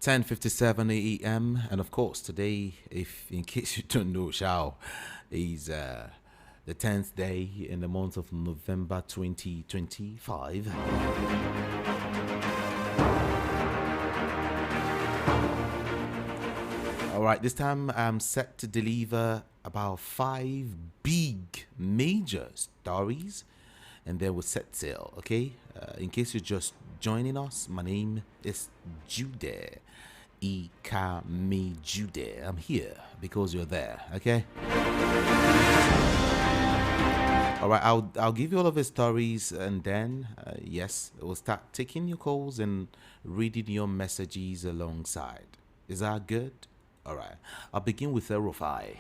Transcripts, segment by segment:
10:57 a.m. and of course today, if in case you don't know, Shao is the 10th day in the month of November 2025. All right, this time I'm set to deliver about 5 big major stories and then we'll set sail, okay? In case you're just joining us, my name is Jude. Ikame Jude. I'm here because you're there, okay? All right, I'll give you all of the stories and then, yes, we'll start taking your calls and reading your messages alongside. Is that good? All right, I'll begin with Erofai.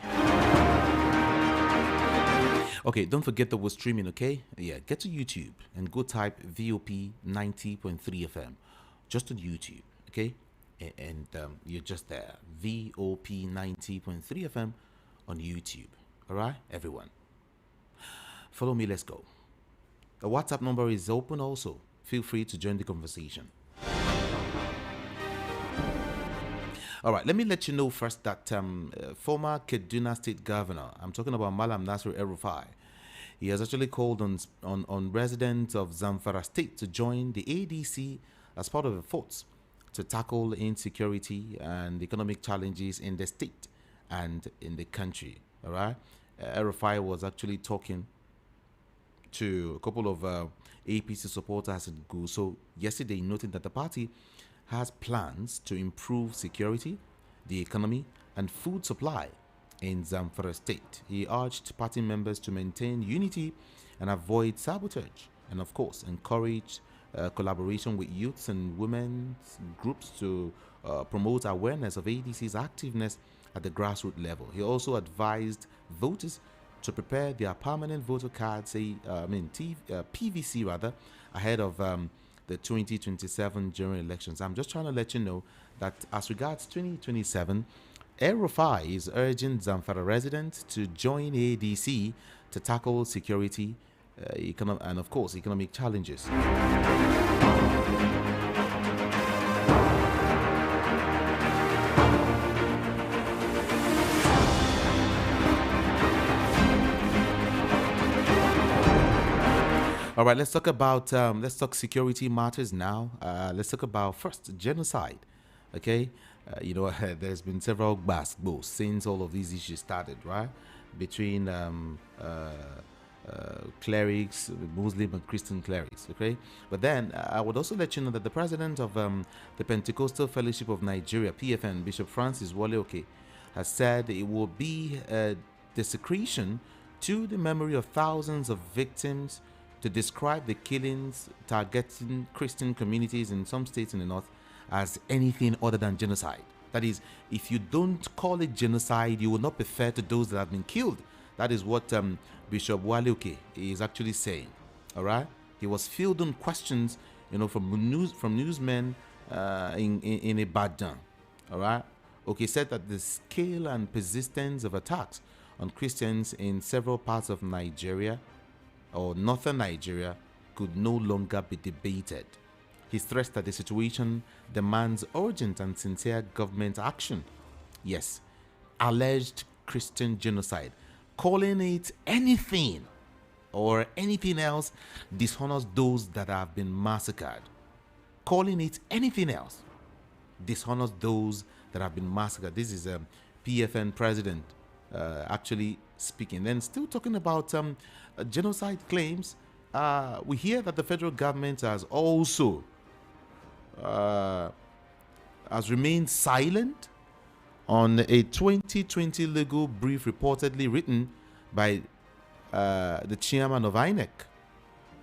Okay, don't forget that we're streaming, okay? Yeah, get to YouTube and go type VOP 90.3 FM just on YouTube, okay? And you're just there. VOP 90.3 FM on YouTube. All right, everyone. Follow me, let's go. The WhatsApp number is open also. Feel free to join the conversation. All right, let me let you know first that former Kaduna State Governor, I'm talking about Malam Nasir El-Rufai, he has actually called on residents of Zamfara State to join the ADC as part of efforts to tackle insecurity and economic challenges in the state and in the country. All right, El-Rufai was actually talking to a couple of APC supporters in Guso yesterday, noting that the party has plans to improve security, the economy, and food supply in Zamfara State. He urged party members to maintain unity and avoid sabotage, and of course, encourage collaboration with youths and women's groups to promote awareness of ADC's activeness at the grassroots level. He also advised voters to prepare their permanent voter cards, PVC rather, ahead of the 2027 general elections. I'm just trying to let you know that as regards 2027, El-Rufai is urging Zamfara residents to join ADC to tackle security, and of course economic challenges. All right, let's talk security matters now. Let's talk about first genocide. Okay, there's been several basketballs since all of these issues started, right? Between clerics, Muslim and Christian clerics. Okay, but then I would also let you know that the president of the Pentecostal Fellowship of Nigeria, PFN, Bishop Francis Waleoke, has said it will be a desecration to the memory of thousands of victims to describe the killings targeting Christian communities in some states in the north as anything other than genocide. That is, if you don't call it genocide, you will not be fair to those that have been killed. That is what Bishop Waleoke is actually saying. All right, he was fielding questions, from newsmen in Ibadan. All right, okay, said that the scale and persistence of attacks on Christians in several parts of Nigeria or northern Nigeria could no longer be debated. He stressed that the situation demands urgent and sincere government action. Yes, alleged Christian genocide, calling it anything or anything else dishonors those that have been massacred. Calling it anything else dishonors those that have been massacred. This is a PFN president actually speaking. Then still talking about genocide claims, we hear that the federal government has also has remained silent on a 2020 legal brief reportedly written by the chairman of INEC,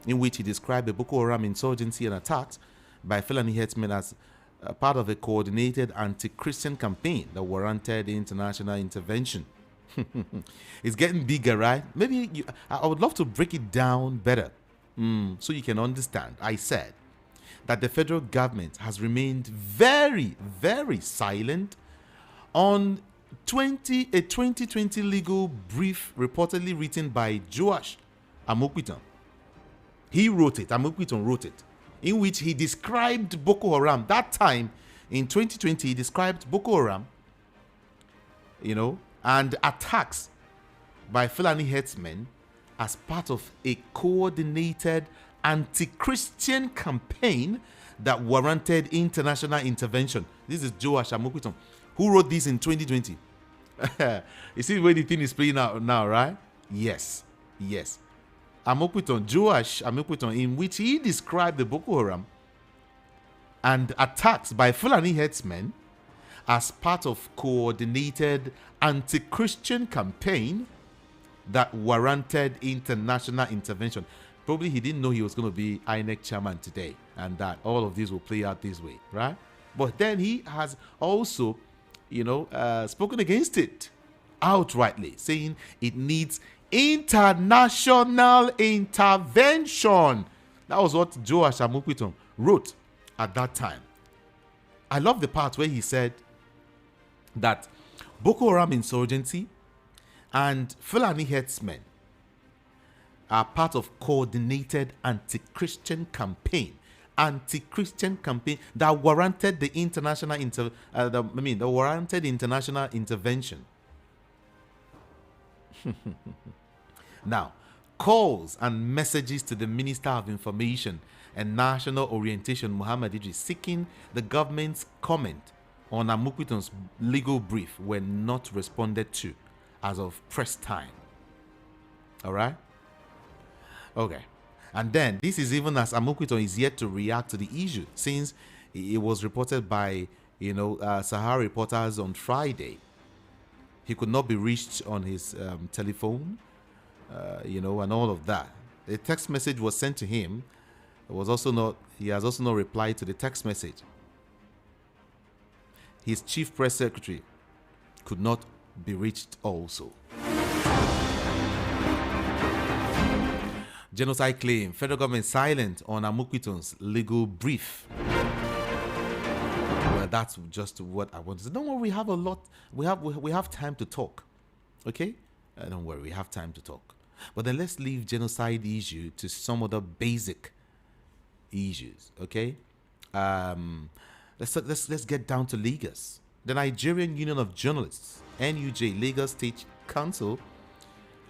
in which he described the Boko Haram insurgency and attacks by Fulani herdsmen as part of a coordinated anti-Christian campaign that warranted international intervention. It's getting bigger, right? Maybe I would love to break it down better so you can understand. I said that the federal government has remained very, very silent on a 2020 legal brief reportedly written by Joash Amokwiton. He wrote it, Amokwiton wrote it, in which he described Boko Haram. That time, In 2020, he described Boko Haram, and attacks by Fulani herdsmen as part of a coordinated anti-Christian campaign that warranted international intervention. This is Joash Amokuton, who wrote this in 2020. You see where the thing is playing out now, right? Yes. Amokuton, Joash Amokuton, in which he described the Boko Haram and attacks by Fulani herdsmen as part of coordinated anti-Christian campaign that warranted international intervention. Probably he didn't know he was going to be INEC chairman today, and that all of this will play out this way, right? But then he has also, spoken against it outrightly, saying it needs international intervention. That was what Joash Amokuton wrote at that time. I love the part where he said that Boko Haram insurgency and Fulani herdsmen are part of coordinated anti-Christian campaign that warranted the international warranted international intervention. Now, calls and messages to the Minister of Information and National Orientation, Muhammad Idris, seeking the government's comment on Amokuton's legal brief were not responded to as of press time. All right? Okay. And then, this is even as Amokuton is yet to react to the issue, since it was reported by, Sahara reporters on Friday. He could not be reached on his telephone, and all of that. A text message was sent to him. He has also not replied to the text message. His chief press secretary could not be reached also. Genocide claim. Federal government silent on Amokuton's legal brief. Well, that's just what I want to say. Don't worry, we have a lot. We have time to talk. Okay? Don't worry, we have time to talk. But then let's leave genocide issue to some other basic issues. Okay? Let's get down to Lagos. The Nigerian Union of Journalists, NUJ, Lagos State Council,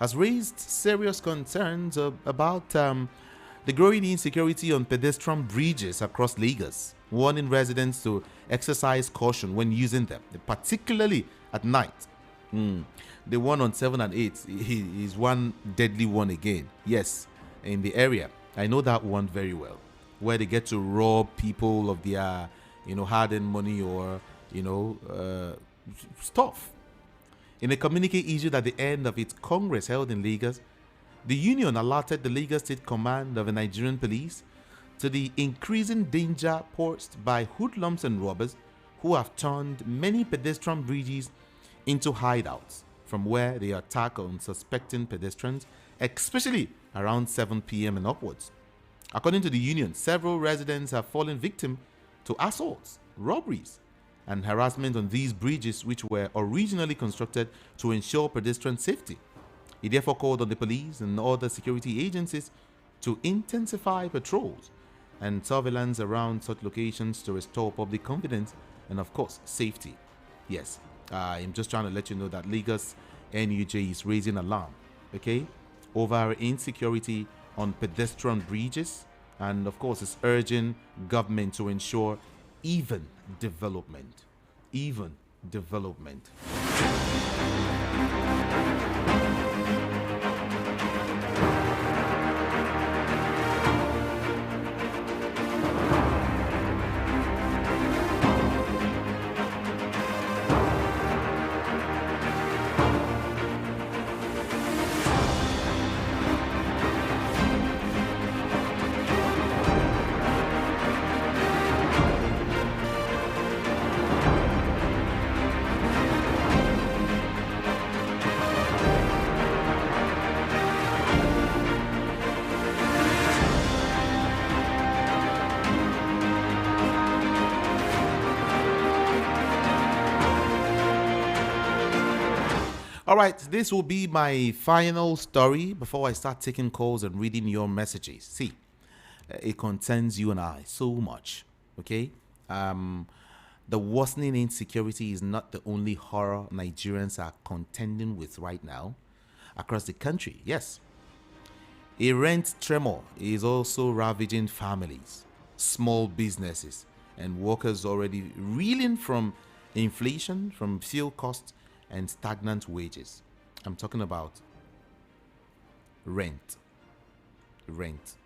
has raised serious concerns about the growing insecurity on pedestrian bridges across Lagos, warning residents to exercise caution when using them, particularly at night. The one on 7 and 8 is one deadly one again. Yes, in the area. I know that one very well, where they get to rob people of their, hard-earned money or, stuff. In a communique issued at the end of its Congress held in Lagos, the union alerted the Lagos State Command of the Nigerian Police to the increasing danger posed by hoodlums and robbers who have turned many pedestrian bridges into hideouts from where they attack unsuspecting pedestrians, especially around 7 p.m. and upwards. According to the union, several residents have fallen victim to assaults, robberies, and harassment on these bridges, which were originally constructed to ensure pedestrian safety. He therefore called on the police and other security agencies to intensify patrols and surveillance around such locations to restore public confidence and, of course, safety. Yes, I'm just trying to let you know that Lagos NUJ is raising alarm, okay, over insecurity on pedestrian bridges, and, of course, is urging government to ensure even development. All right, this will be my final story before I start taking calls and reading your messages. See, it concerns you and I so much, okay? The worsening insecurity is not the only horror Nigerians are contending with right now across the country. Yes, a rent tremor is also ravaging families, small businesses, and workers already reeling from inflation, from fuel costs, and stagnant wages. I'm talking about rent, rent,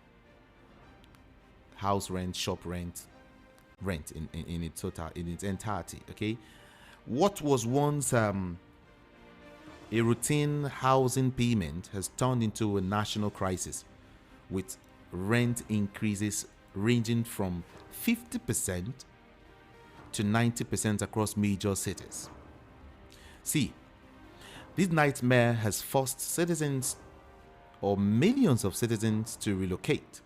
house rent, shop rent, rent in its total, in its entirety. Okay, what was once a routine housing payment has turned into a national crisis, with rent increases ranging from 50% to 90% across major cities. See, this nightmare has forced citizens or millions of citizens to relocate,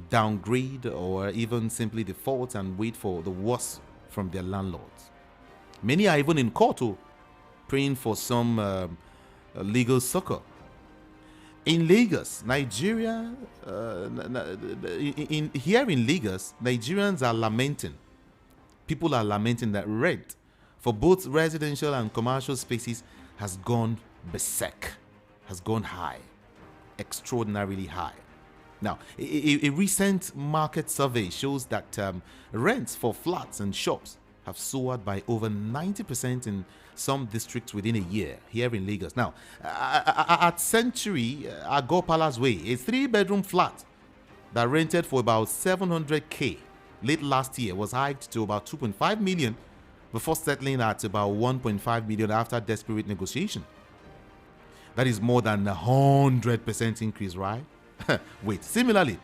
downgrade, or even simply default and wait for the worst from their landlords. Many are even in court praying for some legal succor. In Lagos, Nigeria, here in Lagos, Nigerians are lamenting. People are lamenting that rent for both residential and commercial spaces has gone berserk, has gone high, extraordinarily high. Now, a recent market survey shows that rents for flats and shops have soared by over 90% in some districts within a year here in Lagos. Now, at Century Agor Palace Way, a 3-bedroom flat that rented for about 700k late last year was hiked to about 2.5 million before settling at about 1.5 million after desperate negotiation. That is more than 100% increase, right? Wait, similarly,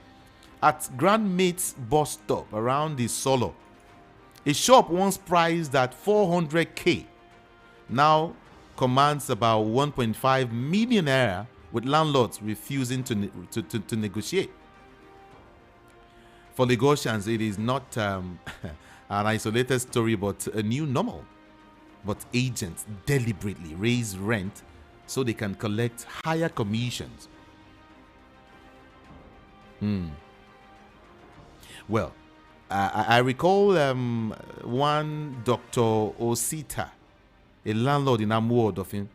at Grand Mate's bus stop around the Solo, a shop once priced at 400k now commands about 1.5 million naira, with landlords refusing to negotiate. For Lagosians, it is not an isolated story but a new normal. But agents deliberately raise rent so they can collect higher commissions. Well, I recall one Dr. Osita, a landlord in Amuo Odofin.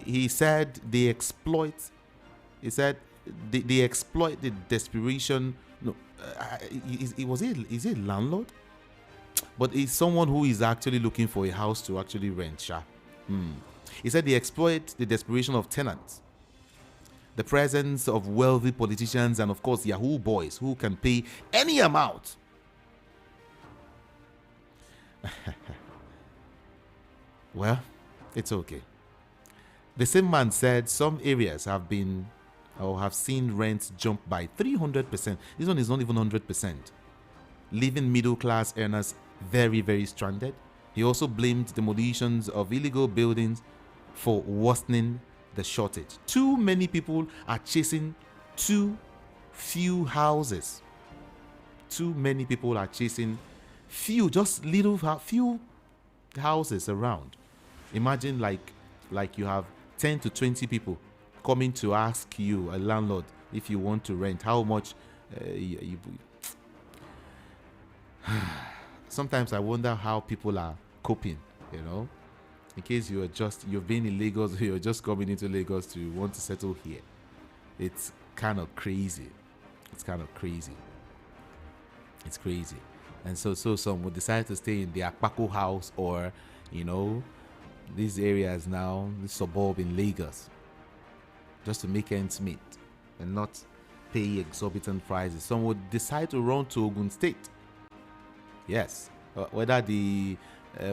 He said they exploit. He said they exploit the desperation. No, is he a landlord? But it's someone who is actually looking for a house to actually rent. He said they exploit the desperation of tenants, the presence of wealthy politicians, and of course Yahoo boys who can pay any amount. Well, it's okay. The same man said some areas have been or have seen rents jump by 300%. This one is not even 100%, leaving middle class earners very, very stranded. He also blamed demolitions of illegal buildings for worsening the shortage. Too many people are chasing too few houses. Too many people are chasing few houses around. Imagine like you have 10 to 20 people coming to ask you, a landlord, if you want to rent, how much Sometimes I wonder how people are coping, in case you've been in Lagos, you're just coming into Lagos to want to settle here. It's kind of crazy. It's crazy. And so some would decide to stay in the Akpako house or, these areas now, this suburb in Lagos, just to make ends meet and not pay exorbitant prices. Some would decide to run to Ogun State. Yes, whether the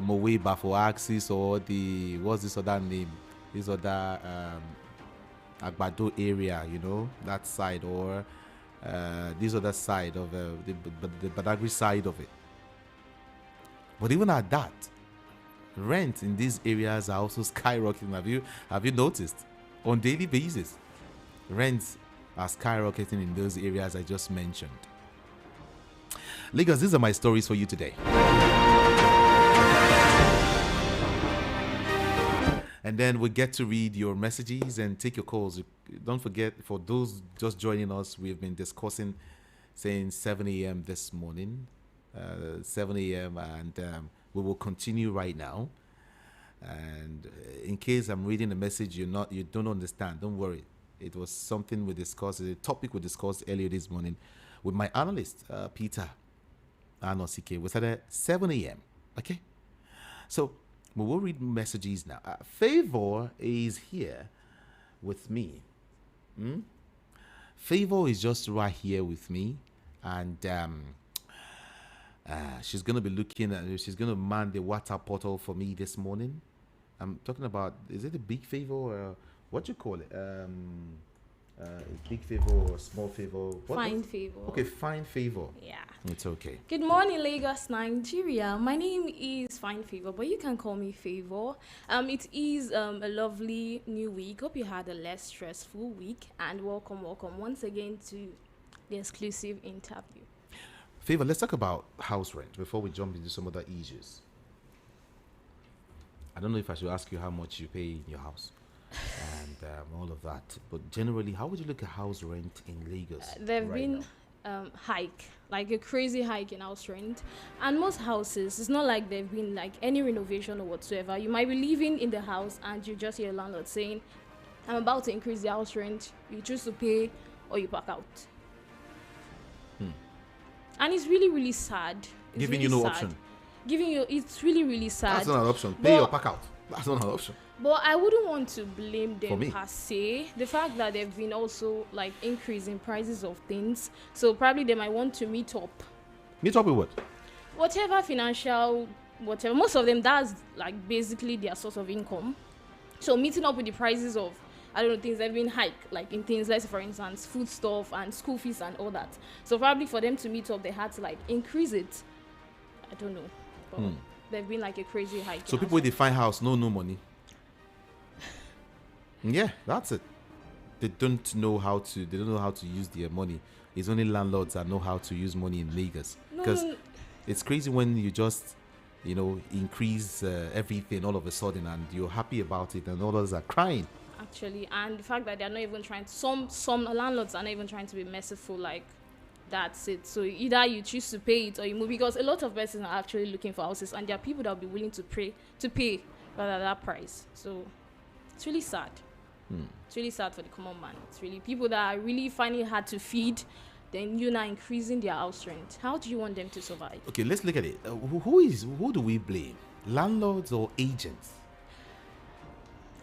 Mowe Bafo Axis or the, what's this other name? This other Agbado area, that side, or this other side of the Badagry side of it. But even at that, rent in these areas are also skyrocketing. Have you noticed? On daily basis, rents are skyrocketing in those areas I just mentioned. Lagos, these are my stories for you today. And then we get to read your messages and take your calls. Don't forget, for those just joining us, we've been discussing since 7 a.m. this morning 7 a.m. and we will continue right now. And in case I'm reading a message you don't understand, don't worry. It was something we discussed, a topic we discussed earlier this morning with my analyst, Peter Anosike. We started at 7 a.m. Okay, so we will read messages now. Favor is here with me. Favor is just right here with me, and she's gonna be looking at. She's gonna man the WhatsApp portal for me this morning. I'm talking about. Is it a big favor or what you call it? Big favor or small favor? Fine favor. Okay, fine favor. Yeah. It's okay. Good morning, Lagos, Nigeria. My name is Fine Favor, but you can call me Favor. It is a lovely new week. Hope you had a less stressful week, and welcome once again to the exclusive interview. Favor, let's talk about house rent before we jump into some other issues. I don't know if I should ask you how much you pay in your house and all of that, but generally, how would you look at house rent in Lagos? There have right been hike, like a crazy hike in house rent, and most houses, it's not like there've been like any renovation or whatsoever. You might be living in the house and you just hear a landlord saying, "I'm about to increase the house rent. You choose to pay or you back out." And it's really, really sad. It's Giving really you no sad. option. It's really, really sad. That's not an option. Pay or pack out. That's not an option. But I wouldn't want to blame For them me. per se. The fact that they've been also like increasing prices of things, so probably they might want to meet up. Meet up with what? Whatever financial, whatever. Most of them, that's like basically their source of income. So meeting up with the prices of, I don't know, things that have been hiked, like in things, let's say for instance, food stuff and school fees and all that. So probably for them to meet up, they had to like increase it. I don't know. But they've been like a crazy hike. So in people with the fine house, no money. Yeah, that's it. They don't know how to. They don't know how to use their money. It's only landlords that know how to use money in Lagos. Because it's crazy when you just, increase everything all of a sudden and you're happy about it, and others are crying. Actually, and the fact that they're not even trying to, some landlords are not even trying to be merciful, like that's it. So either you choose to pay it or you move, because a lot of persons are actually looking for houses and there are people that will be willing to pay rather that price. So it's really sad. It's really sad for the common man. It's really people that are really finding it hard to feed, then you're now increasing their house rent. How do you want them to survive? Okay, let's look at it. Who do we blame? Landlords or agents?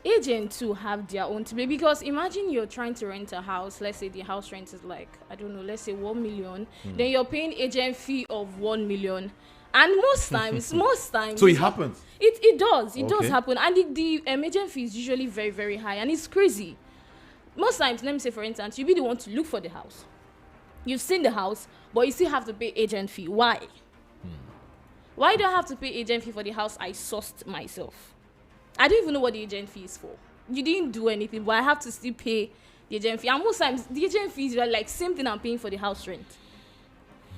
Agents to have their own to pay, because imagine you're trying to rent a house. Let's say the house rent is like, I don't know, let's say 1 million. Then you're paying agent fee of 1 million, and most times So it happens. It does Okay. happen, and the agent fee is usually very, very high, and it's crazy. Most times, let me say for instance, you be the one to look for the house. You've seen the house, but you still have to pay agent fee. Why? Why do I have to pay agent fee for the house I sourced myself? I don't even know what the agent fee is for. You didn't do anything, but I have to still pay the agent fee. And most times, the agent fees are like same thing I'm paying for the house rent,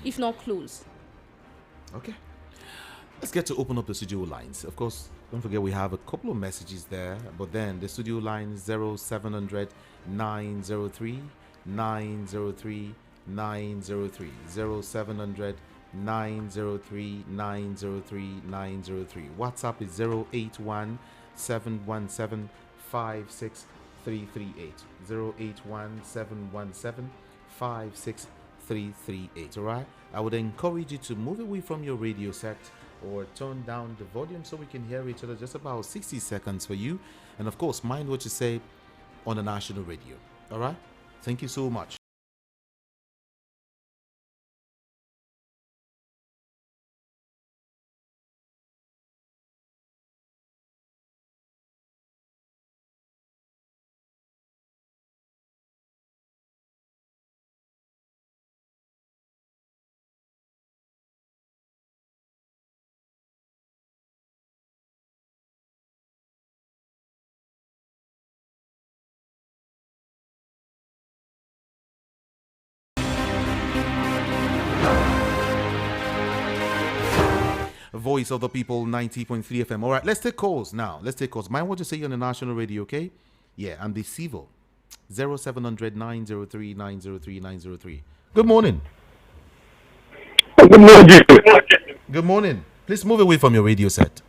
if not close. Okay. Let's get to open up the studio lines. Of course, don't forget we have a couple of messages there, but then the studio line 0700 903 903 903 0700 903 903 903. WhatsApp is 081 717 56338. 081 717 56338. All right. I would encourage you to move away from your radio set or turn down the volume so we can hear each other. Just about 60 seconds for you. And of course, mind what you say on the national radio. All right. Thank you so much. Voice of the People 90.3 FM. All right, let's take calls now. Let's take calls. Mind what you say on the national radio, okay? Yeah, and the civil 0700 903 903 903. Good morning. Good morning. Good morning. Please move away from your radio set.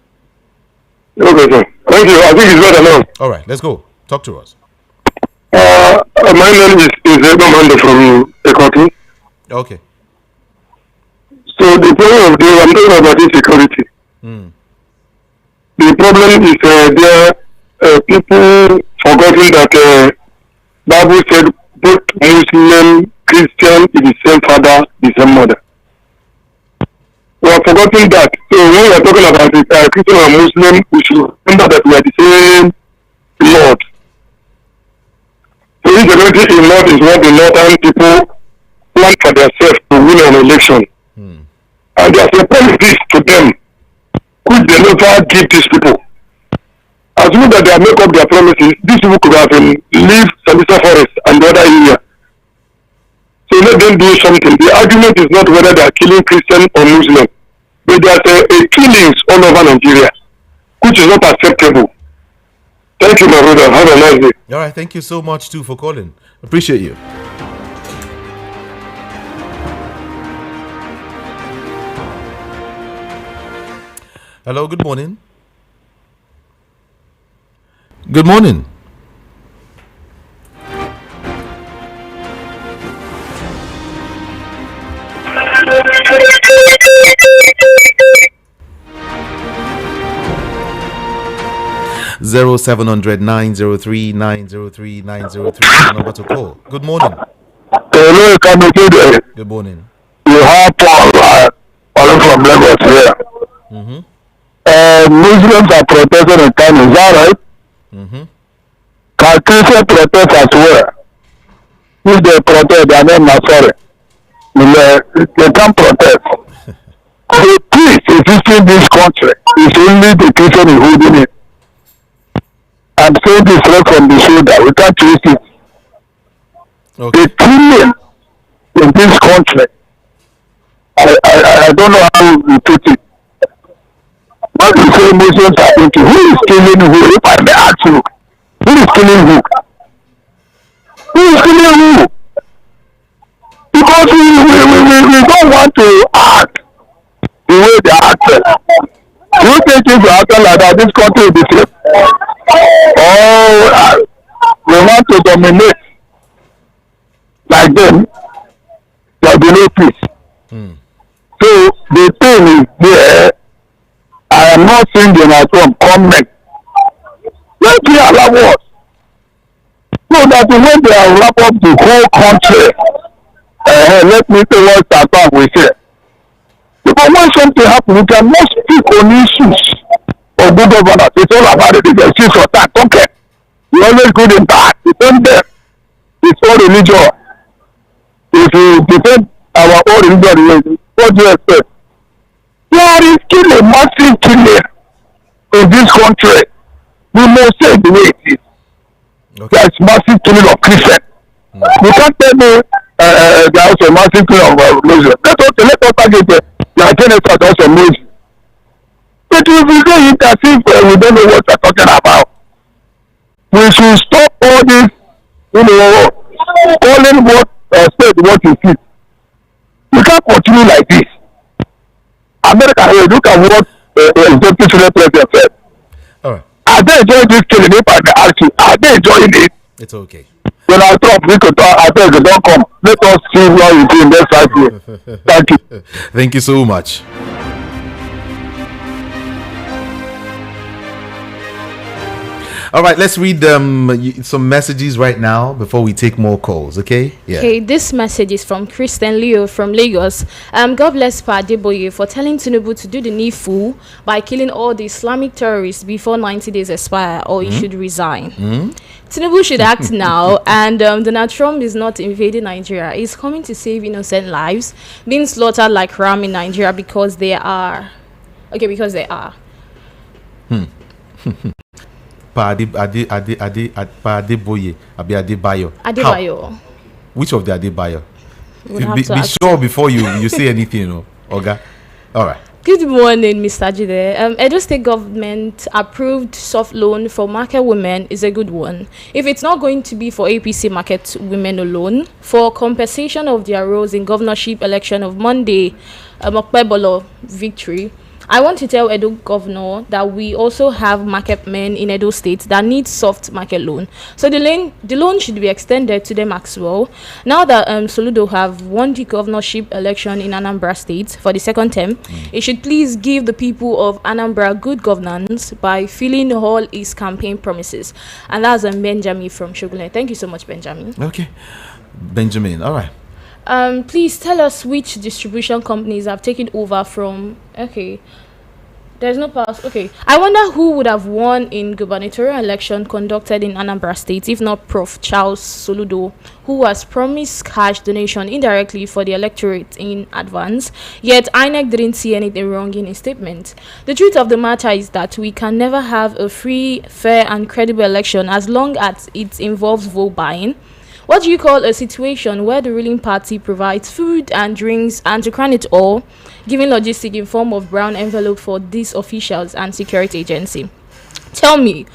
Okay, sir. Thank you. I think it's better now. All right, let's go. Talk to us. My name is Ebamando from Ekoti. Okay. So the problem of this, I'm talking about insecurity. Mm. The problem is people forgetting that Bible said both Muslim, Christian is the same father, the same mother. We are forgetting that. So when we are talking about it, Christian and Muslim, we should remember that we are the same Lord. So insecurity in Lord is what the northern people plan for themselves to win an election. Mm. And there's a policies to them which they never give these people. Assuming that they have make up their promises, these people could have leave Sambisa Forest and the other area. So let them do something. The argument is not whether they are killing Christian or Muslim, but there's a killings all over Nigeria, which is not acceptable. Thank you, my brother. Have a nice day. All right, thank you so much too for calling. Appreciate you. Hello, good morning. Good morning. Zero 700-903-903-903 number to call. Good morning. Hello, Kalu. Good morning. You have Paul from Lagos here. Mm-hmm. Muslims are protesting in Kano, is that right? Mm-hmm. Can Christians protest as well? If they protest, their name is sorry. They can't protest. The peace existing in this country is only the Christian who holding it. I'm saying this right from the shoulder. We can't trace it. Okay. The killing in this country, I don't know how we put it. What you say Muslims are into? Who is killing who? If I may ask you, who is killing who? Who is killing who? Because we don't want to act the way they are acting. You think if you act like that, this country will be safe? Oh, we want to dominate like them. There will be no peace. Mm. So the thing is there. I am not seeing the from comment. Let me allow us. So that when they are wrap up the whole country, let me say what Satan will say. Because when something happens, we cannot speak on issues of good governance. It's all about it. It's a issue of that. Okay. We always good and bad. Defend them. It's all religion. If you defend our own religion, what do you expect? There is still a massive killing in this country. We must say the way it is. Okay. There is massive killing of Christians. You can't tell me there is a massive killing of Muslims. Let us target the genocide also Muslims. But if we go intercede, we don't know what we're talking about. We should stop all this, calling what state what you see. You can't continue like this. America, look at what Deputy President said. All right. Are they enjoying this killing? If I may ask you, are they enjoying it? It's okay. When I talk, we could talk. I beg you, don't come. Let us see what you do in this cycle. Thank you. Thank you so much. All right, let's read some messages right now before we take more calls, okay? Yeah. Okay, this message is from Christian Leo from Lagos. God bless Pa Adeboye for telling Tinubu to do the needful by killing all the Islamic terrorists before 90 days expire, or he should resign. Tinubu should act now, and Donald Trump is not invading Nigeria. He's coming to save innocent lives being slaughtered like ram in Nigeria because they are. Okay, because they are. Pa Adeboye, Abi Adebayo. Adebayo. Which of the Adebayo? We'll Be sure before you say anything, Oga. All right. Good morning, Mr. Jide. Edo State government approved soft loan for market women is a good one. If it's not going to be for APC market women alone, for compensation of their roles in governorship election of Monday, Mokpebolo victory, I want to tell Edo governor that we also have market men in Edo State that need soft market loan. So the loan should be extended to them as well. Now that Soludo have won the governorship election in Anambra State for the second term, it should please give the people of Anambra good governance by filling all his campaign promises. And that's Benjamin from Shogule. Thank you so much, Benjamin. Okay, Benjamin. All right. Please tell us which distribution companies have taken over from. Okay, there's no pass. Okay, I wonder who would have won in gubernatorial election conducted in Anambra State if not Prof. Charles Soludo, who has promised cash donation indirectly for the electorate in advance. Yet INEC didn't see anything wrong in his statement. The truth of the matter is that we can never have a free, fair, and credible election as long as it involves vote buying. What do you call a situation where the ruling party provides food and drinks and, to crown it all, giving logistics in form of brown envelope for these officials and security agency? Tell me,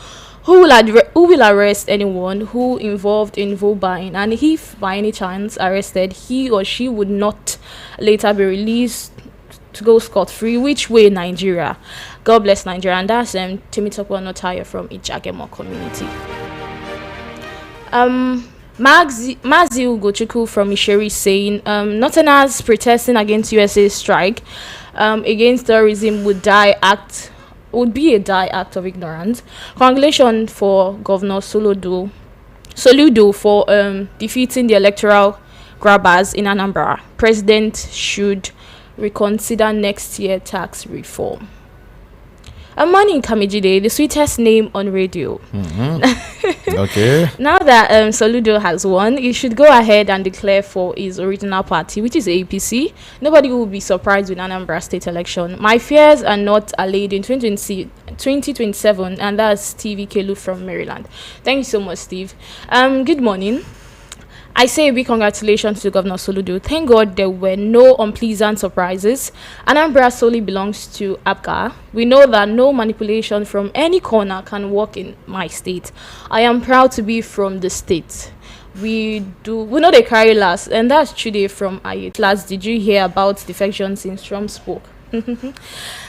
who will arrest anyone who involved in vote buying, and if by any chance arrested, he or she would not later be released to go scot-free? Which way, Nigeria? God bless Nigeria. And that's Temitope Onotaya from Ijagemo community. Mazi Ugochukwu from Isheri saying, Northerners protesting against USA strike against terrorism would be a die act of ignorance. Congratulations for Governor Soludo for defeating the electoral grabbers in Anambra. President should reconsider next year tax reform. A morning Kamijide, the sweetest name on radio. Okay. Now that Soludo has won, he should go ahead and declare for his original party, which is APC. Nobody will be surprised with Anambra State election. My fears are not allayed in 2027, and that's Stevie Kalu from Maryland. Thank you so much, Steve. Good morning. I say a big congratulations to Governor Soludo. Thank God there were no unpleasant surprises. Anambra solely belongs to APGA. We know that no manipulation from any corner can work in my state. I am proud to be from the state. We know they carry last, and that's Chude from Ayet. Last, did you hear about defection since Trump spoke?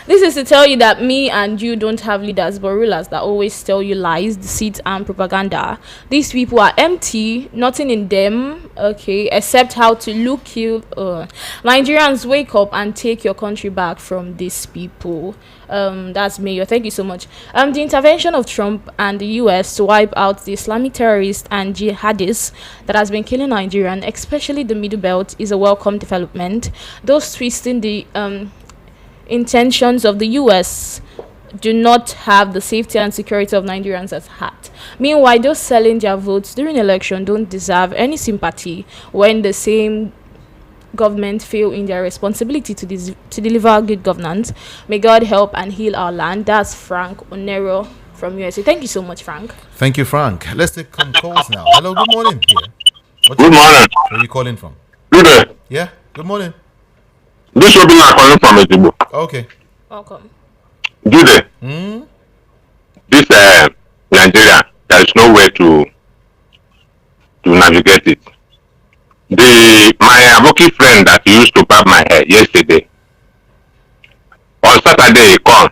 This is to tell you that me and you don't have leaders but rulers that always tell you lies, deceit, and propaganda. These people are empty, nothing in them, okay, except how to look cute. Nigerians, wake up and take your country back from these people. That's Mayor. Thank you so much. The intervention of Trump and the US to wipe out the Islamic terrorists and jihadists that has been killing Nigerians, especially the Middle Belt, is a welcome development. Those twisting the intentions of the US do not have the safety and security of Nigerians at heart. Meanwhile, those selling their votes during election don't deserve any sympathy when the same government fail in their responsibility to deliver good governance. May God help and heal our land. That's Frank Onero from USA. Thank you so much, Frank. Thank you, Frank. Let's take some calls now. Hello, good morning. Good morning. Where are you calling from? Good day. Yeah, good morning. This will be my calling from Igbo. Okay. Welcome. Good day. This Nigeria, there is no way to navigate it. My Aboki friend that used to barb my hair yesterday, on Saturday he called.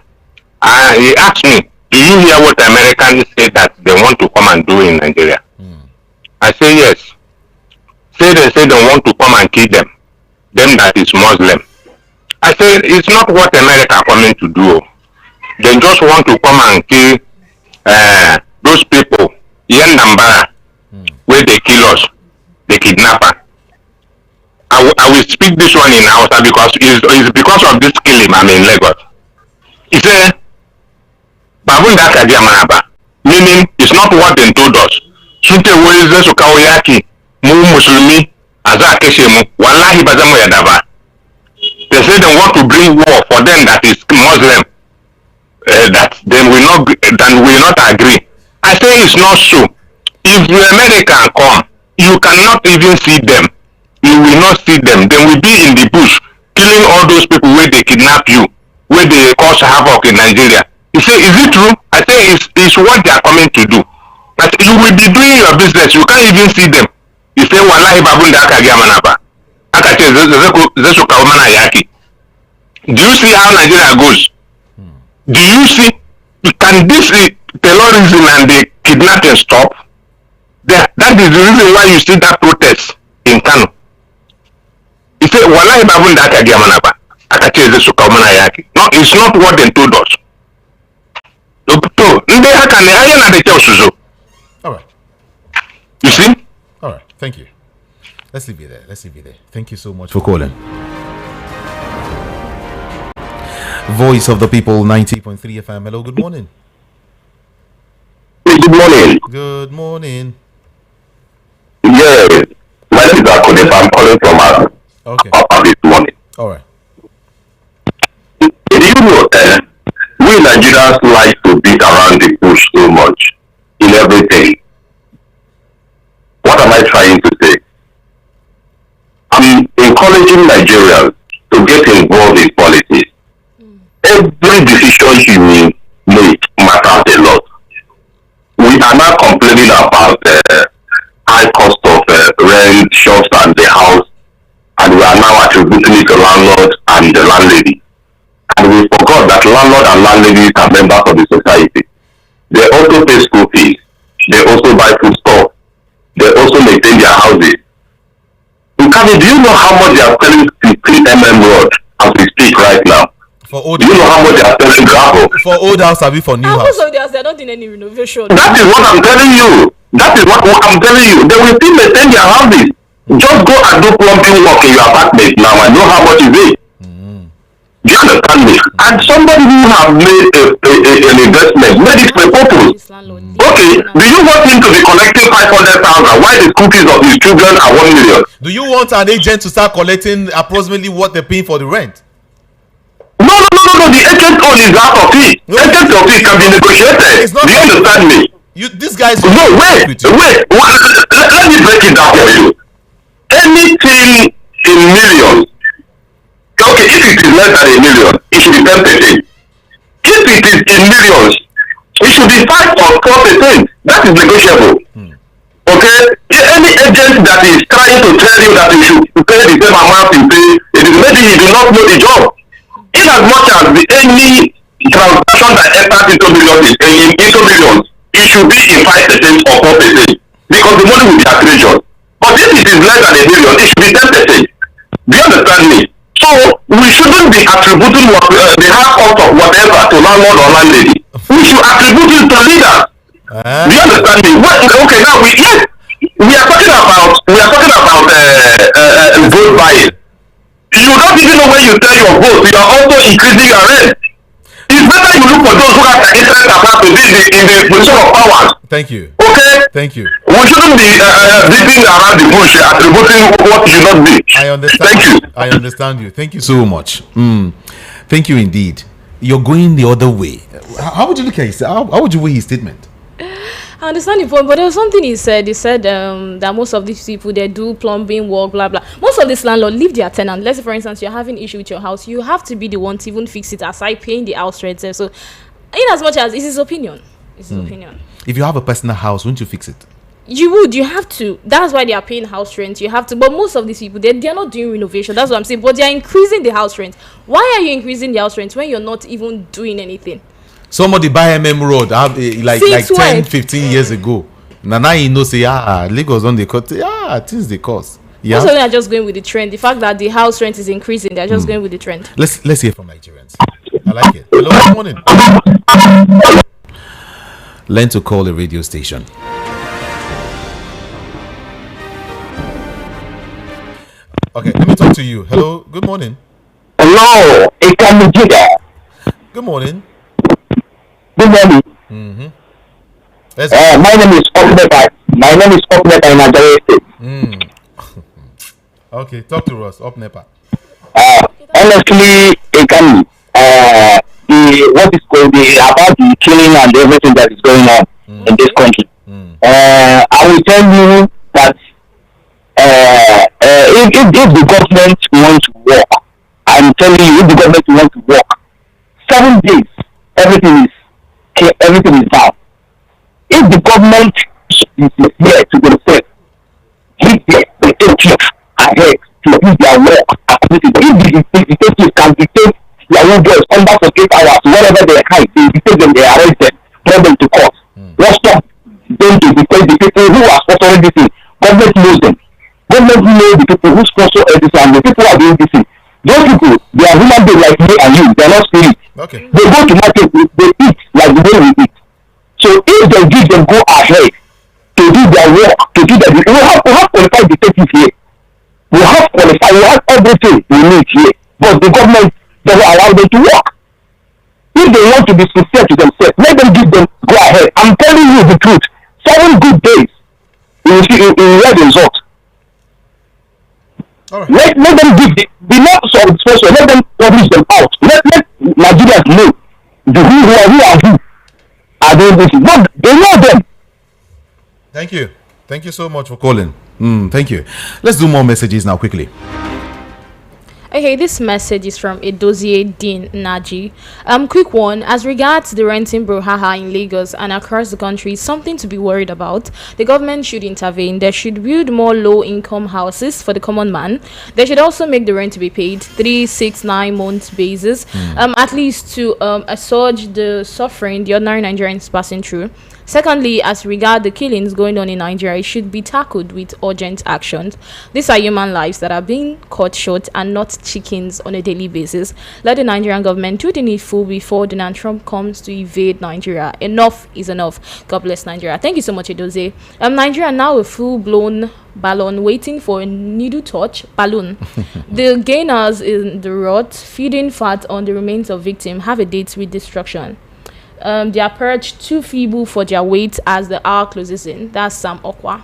He asked me, do you hear what Americans say that they want to come and do in Nigeria? I say yes. They say they want to come and kill them that is Muslim. I say it's not what America coming to do. They just want to come and kill those people, Yandambara, where they kill us, the kidnapper. I will speak this one in Hausa because it's because of this killing I'm in Lagos. He said, Babunda Kadiamanaba, meaning it's not what they told us. Sunte Weze Sukawayaki, Mu Muslimi, Azakeshemu, Wallahi Bazamu Yadava. They say they want to bring war for them that is Muslim, that they will not agree. I say it's not so. If the American come, you cannot even see them. You will not see them. They will be in the bush, killing all those people where they kidnap you, where they cause havoc in Nigeria. He say, is it true? I say, it's what they are coming to do. I say, you will be doing your business. You can't even see them. You say, wallahi babunda akagiamanaba. Akache zesuka umana yaki. Do you see how Nigeria goes? Do you see? Can this terrorism and the kidnapping stop? That is the reason why you see that protest in Kano. He said, wallahi babunda akagiamanaba. Akache zesuka umana yaki. No, it's not what they told us. All right. You see? All right. Thank you. Let's leave it there. Thank you so much for calling. Voice of the People, 90.3 FM. Hello, good morning. Good morning. Good morning. Yes. My name is Akode. I'm calling from Okay. this morning. All right. Do you know we Nigerians like to beat around the bush so much in everything? What am I trying to say? I'm encouraging Nigerians to get involved in politics. Every decision you make matters a lot. We are not complaining about high cost of rent, shops, and the house, and we are now attributing it to landlord and the landlady. And we forgot that landlord and landladies are members of the society. They also pay school fees. They also buy food stuff. They also maintain their houses. Nkabi, do you know how much they are selling 15 road as we speak right now? For old Do you know how much they are selling gravel? for old house, have you for new house? Most of theirs, they're not in any renovation. That is what I'm telling you. That is what I'm telling you. They will still maintain their houses. Just go and do plumbing work in your apartment now and know how much is it. Do you understand me? And somebody who have made an investment, made it for a purpose. Okay, do you want him to be collecting 500,000 while the school fees of his children are 1 million? Do you want an agent to start collecting approximately what they're paying for the rent? No. The agent own is out of it. No. Agent of it can be negotiated. It's not Do you understand me? This guy's No, wait. Let me break it down for you. Anything in millions. Okay, if it is less than a million, it should be 10%. If it is in millions, it should be 5 or 4%. That is negotiable. Okay? Any agent that is trying to tell you that you should pay the same amount you pay, it is maybe he do not know the job. In as much as any transaction that enters into millions, it should be in 5% or 4% because the money will be accretion. But if it is less than a million, it should be 10%. Do you understand me? So we shouldn't be attributing the high cost of whatever to landlord or landlady. We should attribute it to leaders. Do you understand me? Okay, now we are talking about vote buying. You don't even know when you tell your vote, you are also increasing your rent. It's better you look for those who have the interest about to be in the position of power. Thank you. Okay? Thank you. We shouldn't be beating around the bush, attributing what should not be. I understand. Thank you. I understand you. Thank you so much. Thank you indeed. You're going the other way. How would you look at his? How would you weigh his statement? I understand the point, but there was something he said. He said that most of these people, they do plumbing work, blah blah. Most of this landlord leave their tenant. Let's say, for instance, you're having issue with your house, you have to be the one to even fix it aside paying the house rent. So, in as much as it's his opinion, If you have a personal house, wouldn't you fix it? You have to. That's why they are paying house rent. You have to. But most of these people, they're not doing renovation. That's what I'm saying. But they're increasing the house rent. Why are you increasing the house rent when you're not even doing anything? Somebody buy MM Road like 10, 15 years ago. Now you know say Lagos on the cut. Things they cost. Yeah. Most of them are just going with the trend. The fact that the house rent is increasing, they're just going with the trend. Let's hear from Nigerians. I like it. Hello, good morning. Learn to call a radio station. Okay, let me talk to you. Hello, good morning. Hello, Good morning. Good morning. My name is Opneta. My name is Opneta in Nigeria State. Okay, talk to us. Opnepa. Honestly, Ekami, what is going about the killing and everything that is going on in this country. I will tell you that if the government wants to work, I'm telling you, if the government wants to work, Yahoo girls under for 8 hours, whatever they hide, they take them, they arrest them, bring them to court. What stop them to defend the people who are sponsoring this thing? Government knows them. Government knows the people who sponsor this and the people who are doing this thing. Those people, they are human beings like me and you. They are not spirit. Okay. They go to market, they eat like the way we eat. So if they give them go ahead to do their work, to do their, we have qualified detectives here. We have qualified, we have everything we need here. But the government doesn't allow them to work. If they want to be sincere to themselves, let them give them go ahead. I'm telling you the truth. 7 good days, you will see in the result. Right. Let them give the names of the sponsor, let them publish them out. Let Nigerians know who are doing this. No, they know them. Thank you. Thank you so much for calling. Thank you. Let's do more messages now quickly. Okay, this message is from Edozie Dean Naji. Quick one. As regards the renting brouhaha in Lagos and across the country, something to be worried about. The government should intervene. They should build more low-income houses for the common man. They should also make the rent to be paid 3, 6, 9 months basis, at least to assuage the suffering the ordinary Nigerians passing through. Secondly, as regard the killings going on in Nigeria, it should be tackled with urgent actions. These are human lives that are being cut short and not chickens on a daily basis. Let the Nigerian government do the needful before Donald Trump comes to invade Nigeria. Enough is enough. God bless Nigeria. Thank you so much, Edoze. Nigeria now a full-blown balloon waiting for a needle touch balloon. The gainers in the rot, feeding fat on the remains of victims, have a date with destruction. They are perched too feeble for their weight as the hour closes in. That's Sam Okwa.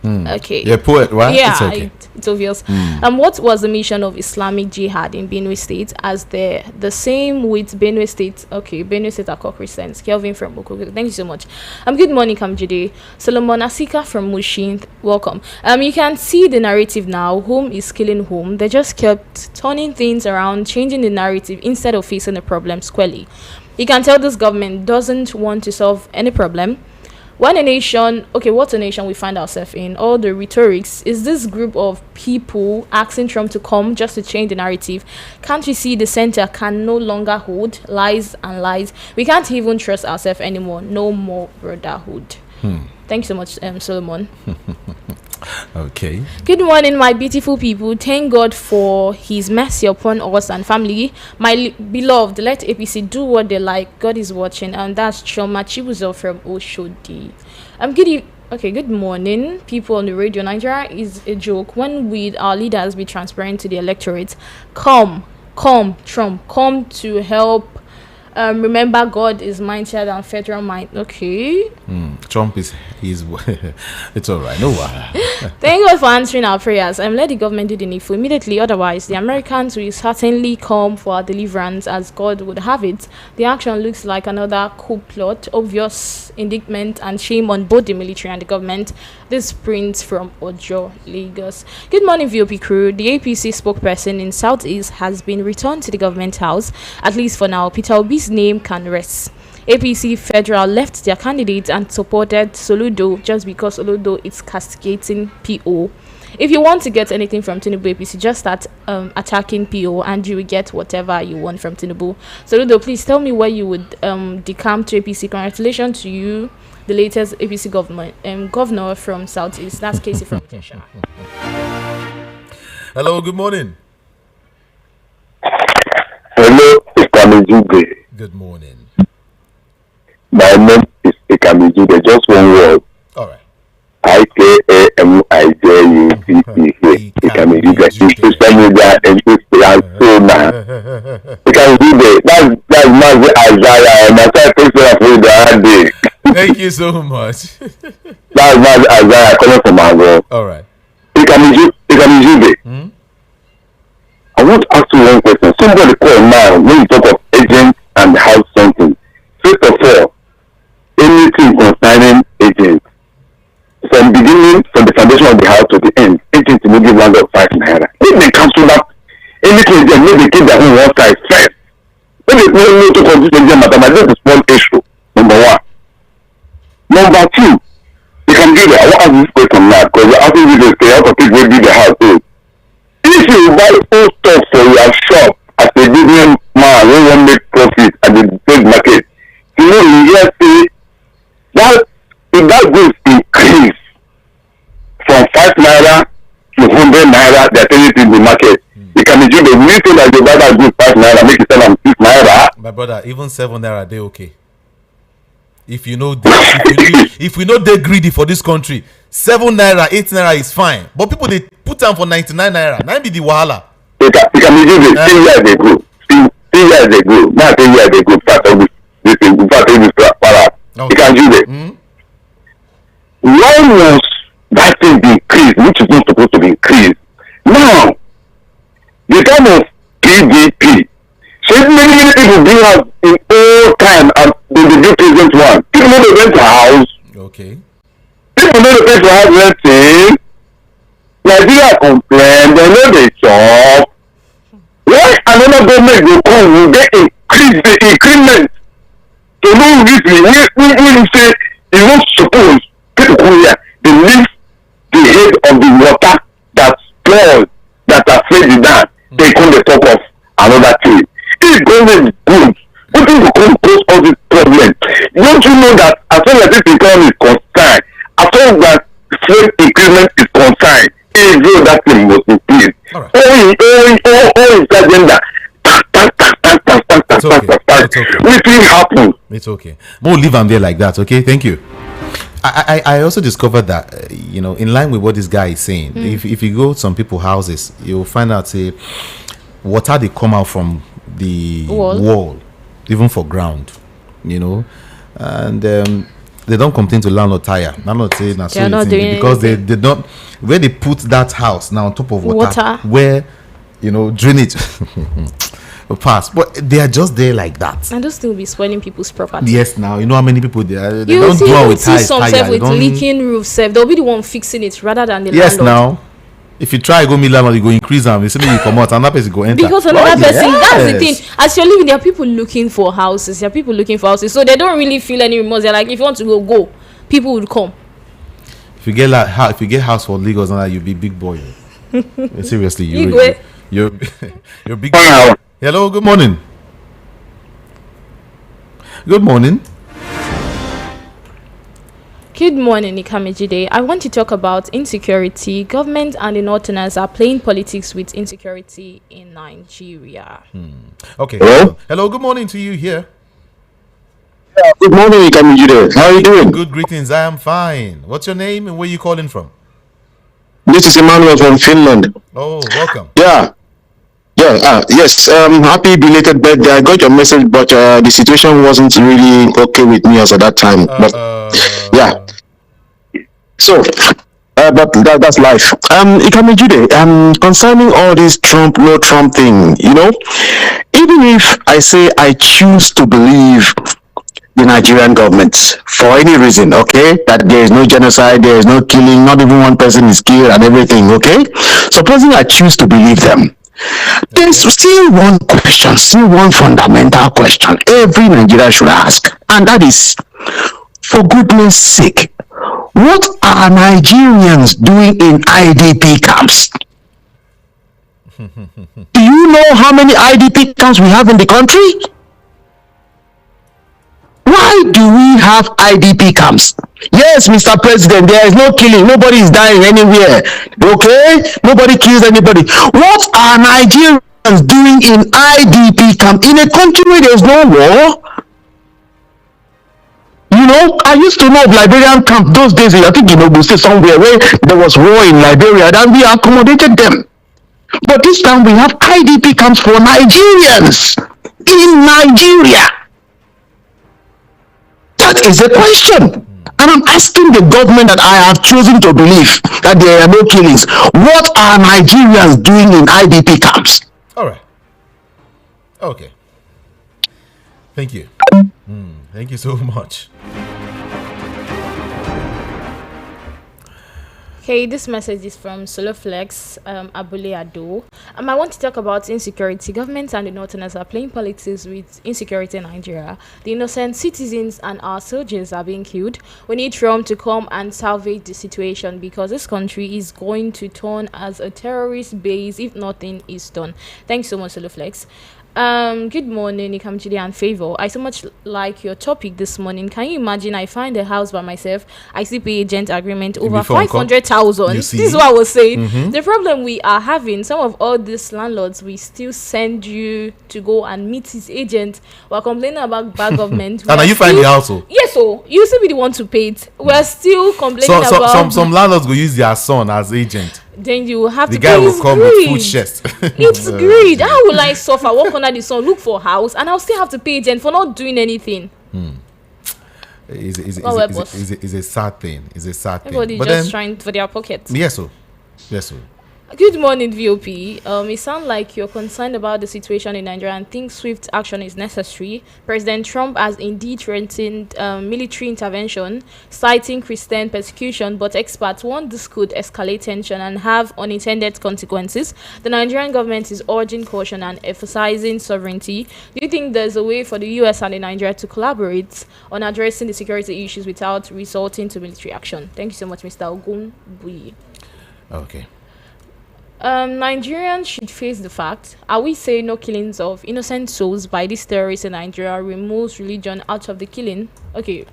Okay. Yeah, poet, right? Yeah, it's okay. it's obvious. What was the mission of Islamic Jihad in Benue State? As the same with Benue State. Okay, Benue State are called Christians. Kelvin from Okoko. Thank you so much. Good morning, Kamjide. Solomon Asika from Mushin. Welcome. You can see the narrative now. Whom is killing whom? They just kept turning things around, changing the narrative instead of facing the problem squarely. You can tell this government doesn't want to solve any problem. When a nation, what's a nation we find ourselves in? All the rhetorics is this group of people asking Trump to come just to change the narrative. Can't we see the center can no longer hold lies and lies? We can't even trust ourselves anymore. No more brotherhood. Thank you so much, Solomon. Okay. Good morning, my beautiful people. Thank God for his mercy upon us and family. My beloved, let APC do what they like. God is watching. And that's Choma Chibuzo from Oshodi. Good morning, people on the radio. Nigeria is a joke. When will our leaders be transparent to the electorate? Come, Trump, come to help. Remember, God is mightier than federal might. Okay. Trump is it's all right. No worry. Thank God for answering our prayers. Let the government do the needful immediately. Otherwise, the Americans will certainly come for our deliverance as God would have it. The action looks like another coup plot, obvious indictment and shame on both the military and the government. This prints from Ojo, Lagos. Good morning, VOP crew. The APC spokesperson in Southeast has been returned to the government house, at least for now. Peter Obi's name can rest. APC Federal left their candidate and supported Soludo just because Soludo is castigating PO. If you want to get anything from Tinubu APC, just start attacking PO and you will get whatever you want from Tinubu. Soludo, please tell me where you would decamp to APC. Congratulations to you, the latest APC governor from Southeast. That's Casey from Kesha. Hello, good morning. Hello, Ikamizube. Good morning. My name is Ikamizube. Just one word. All right. Ikamizube. In social media and Instagram, so now. Ikamizube. That's Mazi Isaiah. And I tried to say that for the hard day. Thank you so much. That's Mazi Isaiah coming from Ango. All right. Ikamizube. I want to ask you one question. Somebody call now when you talk of agents and house renting. First of all, anything concerning agents, from the foundation of the house to the end, agents will give 1.5 naira. If they cancel that, anything they maybe keep their own one side first. When they need to talk of this agent matter, this is one issue. Number one. Number two, you can do that. I want to ask this question now because you're asking me to stay out of people who do the house too. If you buy old stuff for your shop as a business man you 5 naira, make you sell am 6 naira. My brother, even 7 naira they okay. If you know, if we know they greedy for this country, 7 naira, 8 naira is fine. But people they put them for 99 naira. Now be the wahala. You can be given 3 years ago. 3 years ago. Now 3 years ago. Start all this thing. Start all this para. You can do it. Why must that thing be increased, which is not supposed to be increased? Now, the time of PDP, so many people bring out in all time and they do present one. People know they rent a house. Okay. People know they pay for house renting. Nigeria complain, they know they chop. Why another government will come, will get increase the increment to no reason? We say it's not supposed people come here, they lift the head of the water that flows, that are fed the dam, they come the top of another thing. If government is good, what will come cause all this problem? Don't you know that as long as this economy is concerned, as long as trade increment is concerned, even that thing must increase. All All is agenda. It's okay. Wetin happen? It's okay. We'll leave them there like that. Okay. Thank you. I also discovered that in line with what this guy is saying, if you go to some people's houses, you'll find out say water they come out from the wall, even for ground, and they don't complain to landlord tire. Landlord say na so it is because they don't where they put that house now on top of water. Where drainage pass, but they are just there like that. And those things will be spoiling people's property. Yes, now you know how many people they you don't do it with see some tire. with leaking roof self. They'll be the one fixing it rather than the yes landlord. Now if you try go meet landlord, you go increase them. You say you come out, another person go enter. Because another person, that's the thing. As you're living, there are people looking for houses. There are people looking for houses, so they don't really feel any remorse. They're like, if you want to go. People will come. If you get house for Lagos, now you'll be big boy. Seriously, you're big boy. Hello, good morning. Good morning. Good morning, Ikamejide. I want to talk about insecurity. Government and the Northerners are playing politics with insecurity in Nigeria. Okay. Hello, good morning to you here. Yeah, good morning, Ikamejide. How are you doing? Good greetings. I am fine. What's your name and where are you calling from? This is Emmanuel from Finland. Oh, welcome. Yeah. Yes. Happy belated birthday. I got your message, but the situation wasn't really okay with me as at that time. But yeah. So, but that's life. Ikamejide, concerning all this Trump, no Trump thing, even if I say I choose to believe the Nigerian government for any reason, okay, that there is no genocide, there is no killing, not even one person is killed and everything, okay, supposing I choose to believe them, there's still one question, still one fundamental question every Nigerian should ask, and that is, for goodness sake, what are Nigerians doing in IDP camps? Do you know how many IDP camps we have in the country? Why do we have IDP camps? Yes, Mr. President, there is no killing. Nobody is dying anywhere. Okay? Nobody kills anybody. What are Nigerians doing in IDP camp in a country where there is no war? I used to know of Liberian camp those days. I think in Ogun State somewhere where there was war in Liberia, and we accommodated them. But this time we have IDP camps for Nigerians in Nigeria. That is a question. And I'm asking the government that I have chosen to believe that there are no killings. What are Nigerians doing in IDP camps? All right. Okay. Thank you. Thank you so much. Okay, this message is from Soloflex Abule Ado. I want to talk about insecurity. Governments and the Northerners are playing politics with insecurity in Nigeria. The innocent citizens and our soldiers are being killed. We need Trump to come and salvage the situation because this country is going to turn as a terrorist base if nothing is done. Thanks so much, Soloflex. Good morning, Ikamjide and Favor. I so much like your topic this morning. Can you imagine I find a house by myself, I see pay agent agreement over 500,000. This is what I was saying. Mm-hmm. The problem we are having, some of all these landlords, we still send you to go and meet his agent. We're complaining about bad government. And are you finding the house? Yes, so you still be the one to pay it. We're still complaining about some landlords will use their son as agent. Then you have the to guy pay. Will come with food chest. It's greed. How will I suffer, walk under the sun, look for a house, and I'll still have to pay agent for not doing anything? It's a sad thing. It's a sad thing. Everybody just trying for their pockets. Yes, sir. Yes, sir. Good morning, VOP. It sounds like you're concerned about the situation in Nigeria and think swift action is necessary. President Trump has indeed threatened military intervention, citing Christian persecution, but experts warn this could escalate tension and have unintended consequences. The Nigerian government is urging caution and emphasizing sovereignty. Do you think there's a way for the US and Nigeria to collaborate on addressing the security issues without resorting to military action? Thank you so much, Mr. Ogunbuyi. Okay. Nigerians should face the fact, are we saying no killings of innocent souls by these terrorists in Nigeria removes religion out of the killing? Okay.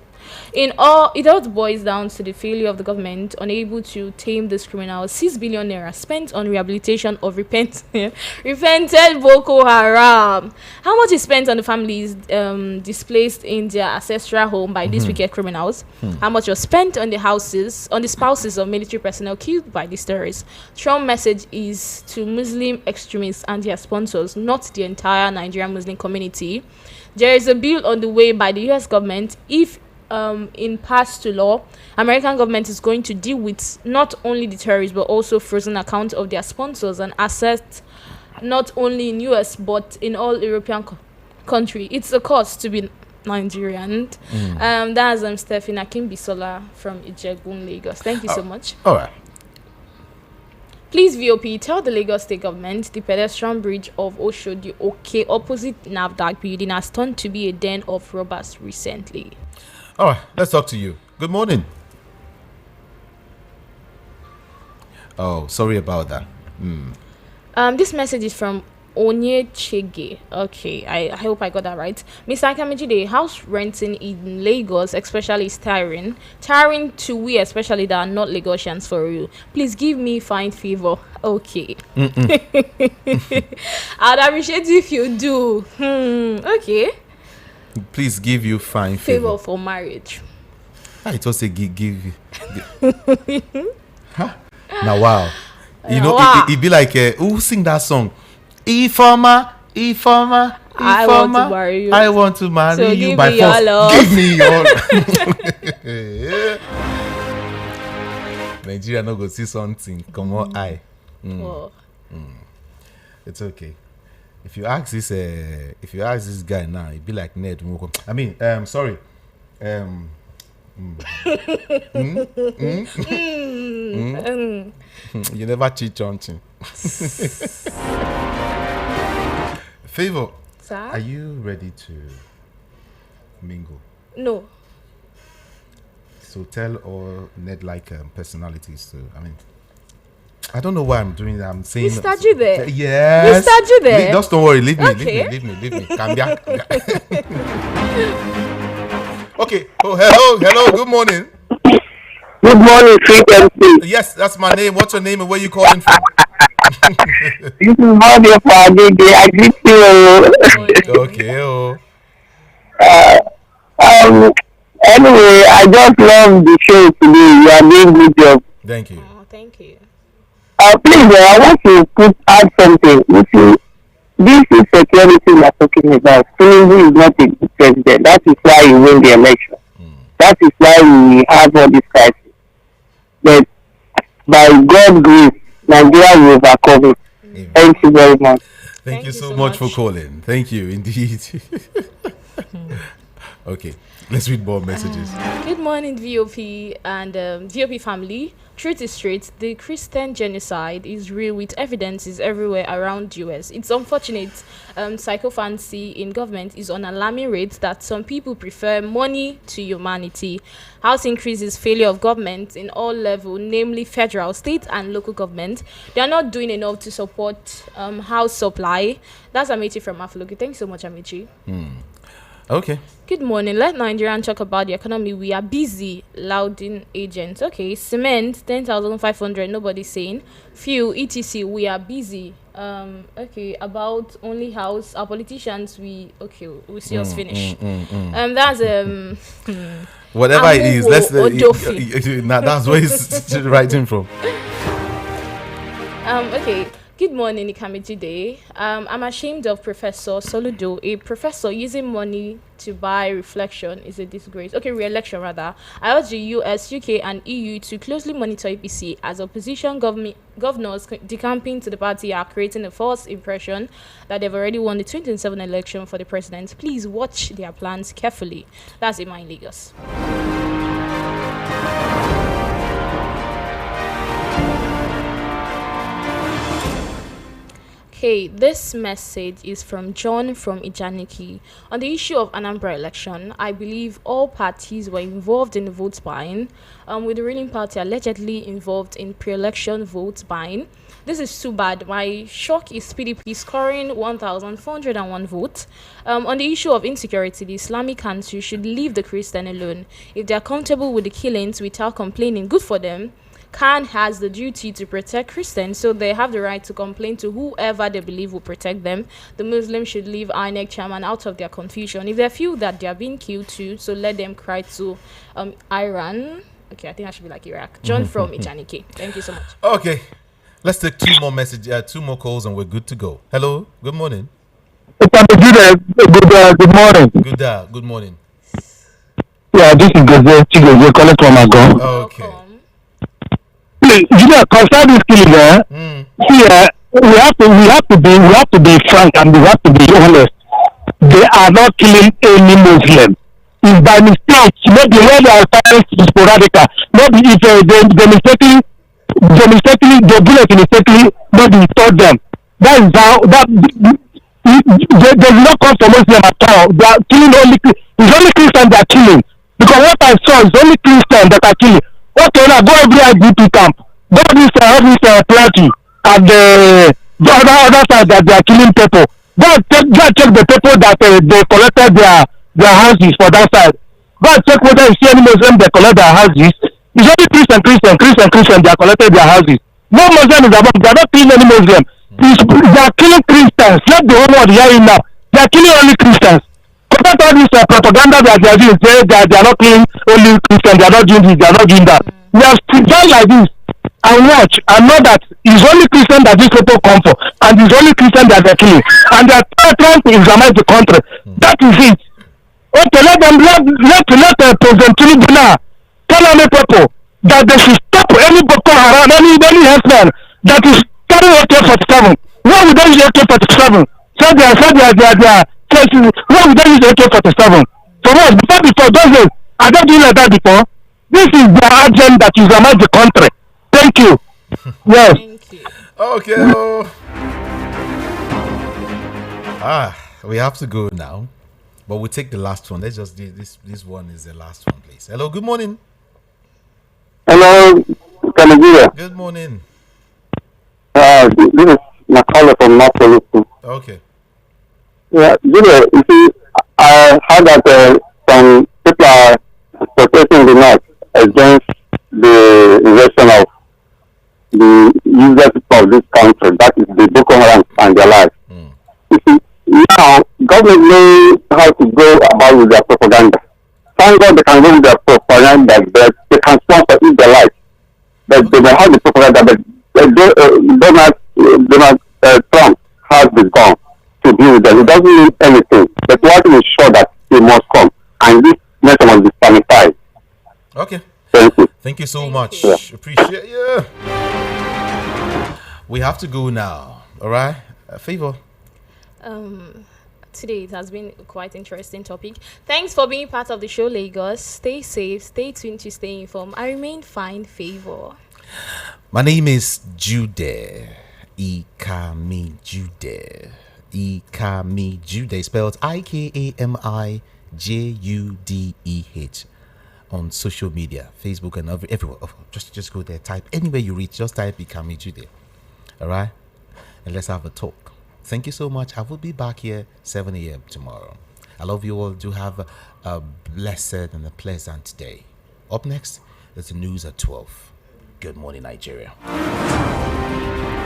It all boils down to the failure of the government unable to tame this criminal. 6 billion naira spent on rehabilitation of repented Boko Haram. How much is spent on the families displaced in their ancestral home by these wicked criminals? How much was spent on the spouses of military personnel killed by these terrorists? Trump's message is to Muslim extremists and their sponsors, not the entire Nigerian Muslim community. There is a bill on the way by the US government. If in passed to law, American government is going to deal with not only the terrorists but also frozen accounts of their sponsors and assets, not only in US but in all European country. It's a cost to be Nigerian. That's Stephen Akimbisola from Ijegun, Lagos. Thank you so much. All right. Please, VOP, tell the Lagos State government the pedestrian bridge of Oshodi opposite NAFDAC building has turned to be a den of robbers recently. All right, let's talk to you. Good morning. Oh, sorry about that. This message is from Onyechege. Okay, I hope I got that right. Mr. Akamejide, house renting in Lagos especially is tiring. Tiring to we especially that are not Lagosians for you. Please give me fine favor. Okay. I'd appreciate if you do. Okay. Please give you fine favor for marriage. I thought say give huh? Now wow. You know it'd be like who sing that song? Ifoma, I want to marry so you by force. Give me your Nigeria no go see something. Come on, It's okay. If you ask this guy now, he'd be like Ned. I mean, sorry. You never cheat on him. Favor, sir? Are you ready to mingle? No. So tell all Ned-like personalities to. I mean, I don't know why I'm doing that. I'm saying. You start you there. Yes. You start you there. Just don't worry. Leave me. Okay. Leave me. Come back. Okay. Oh, hello. Good morning. Good morning, frequency. Yes, that's my name. What's your name and where you calling from? This is Bobby for Agege. I greet you. Okay. Anyway, I just love the show today. You are doing good job. Thank you. Oh, thank you. Please, I want to add something. You see, this is security we are talking about. Tinubu is not a good president. That is why he won the election. That is why we have all this crisis. But by God's grace, Nigeria will overcome it. Amen. Thank you very much. Thank you so much for calling. Thank you, indeed. Okay, let's read more messages. Good morning, VOP and VOP family. Truth is straight. The Christian genocide is real with evidences everywhere around US. It's unfortunate psychophancy in government is on alarming rates that some people prefer money to humanity. House increases failure of government in all levels, namely federal, state, and local government. They are not doing enough to support house supply. That's Amici from Afloki. Thank you so much, Amici. Okay. Good morning. Let Nigerian talk about the economy. We are busy. Louding agents. Okay. Cement 10,500. Nobody's saying. Fuel etc. We are busy. Okay. About only house. Our politicians. We see us finish. That's Whatever it is. Let's. Odofi. That's where he's writing from. Okay. Good morning, Ikamiji Day. I'm ashamed of Professor Soludo. A professor using money to buy reflection is a disgrace. Okay, re-election rather. I urge the US, UK, and EU to closely monitor APC as opposition governors decamping to the party are creating a false impression that they've already won the 2027 election for the president. Please watch their plans carefully. That's Emma in Lagos. Okay, this message is from John from Ijaniki. On the issue of Anambra election, I believe all parties were involved in the vote buying, with the ruling party allegedly involved in pre-election vote buying. This is too bad. My shock is PDP scoring 1,401 votes. On the issue of insecurity, the Islamic country should leave the Christian alone. If they are comfortable with the killings without complaining, good for them. Khan has the duty to protect Christians, so they have the right to complain to whoever they believe will protect them. The Muslims should leave INEC chairman out of their confusion. If they feel that they are being killed too, so let them cry to Iran. Okay, I think I should be like Iraq. John from Ijaniki. Thank you so much. Okay, let's take two more calls, and we're good to go. Hello, good morning. Good morning. Good morning. Yeah, this is Gazette calling from Agon. Okay. Concerning this killing, here we have to be frank and we have to be honest. They are not killing any Muslim. If by mistake, maybe when they are fighting sporadic, maybe if they mistakenly the bullet mistakenly maybe told them. That is how they will not come from Muslim at all. They are killing it's only Christians that are killing. Because what I saw is only Christians that are killing. Okay, now go every IDP camp. Go this plenty at the other side that they are killing people. Go check the people that they collected their houses for that side. Go check whether you see any Muslim they collect their houses. It's only Christian they are collected their houses. No Muslim is above. They are not killing any Muslim. They are killing Christians. Let the whole world hear it now. They are killing only Christians. Forget all this propaganda that they are doing. They are not killing only Christians. They are not doing this. They are not doing that. We have to stand like this and watch and know that it's only Christian that these people come for, and it's only Christian that they're killing, and they're trying to Islamize the country. That is it. Okay, let President Tinubu now tell any people that they should stop any Boko Haram, any herdsman that is carrying AK-47. Why would they use AK-47? Why would they use AK-47? For us, before those days, I don't do like that before. This is their agenda that is about the country. Thank you. Yes. Thank you. Okay. We have to go now, but we'll take the last one. Let's just do this. This one is the last one, please. Hello. Good morning. Hello, Canada. Good morning. This is Makala from Napoli. Okay. Yeah, Julia, you see, I heard that some people are protesting the north against the invasion of the useless people of this country, that is the Boko Haram and their life. You see, now government knows how to go about with their propaganda. Thank God they can go with their propaganda, but they can sponsor it their life. But they may have the propaganda, but Donald Trump has the gun to deal with them. It doesn't mean anything. But one thing is sure that he must come, and this matter must be sanitized. Okay. Thank you. Thank you so much. Yeah. Appreciate you. We have to go now. All right. Favor. today it has been a quite interesting topic. Thanks for being part of the show, Lagos. Stay safe, stay tuned to stay informed. I remain fine favor. My name is Jude. Ikami Jude. Ikami Jude, spelled IKAMIJUDEH on social media, Facebook and everywhere. Oh, just go there, type anywhere you reach, just type Ikami Jude. All right, and let's have a talk. Thank you so much. I will be back here 7 a.m. tomorrow. I love you all. Do have a blessed and a pleasant day. Up next is the news at 12. Good morning, Nigeria.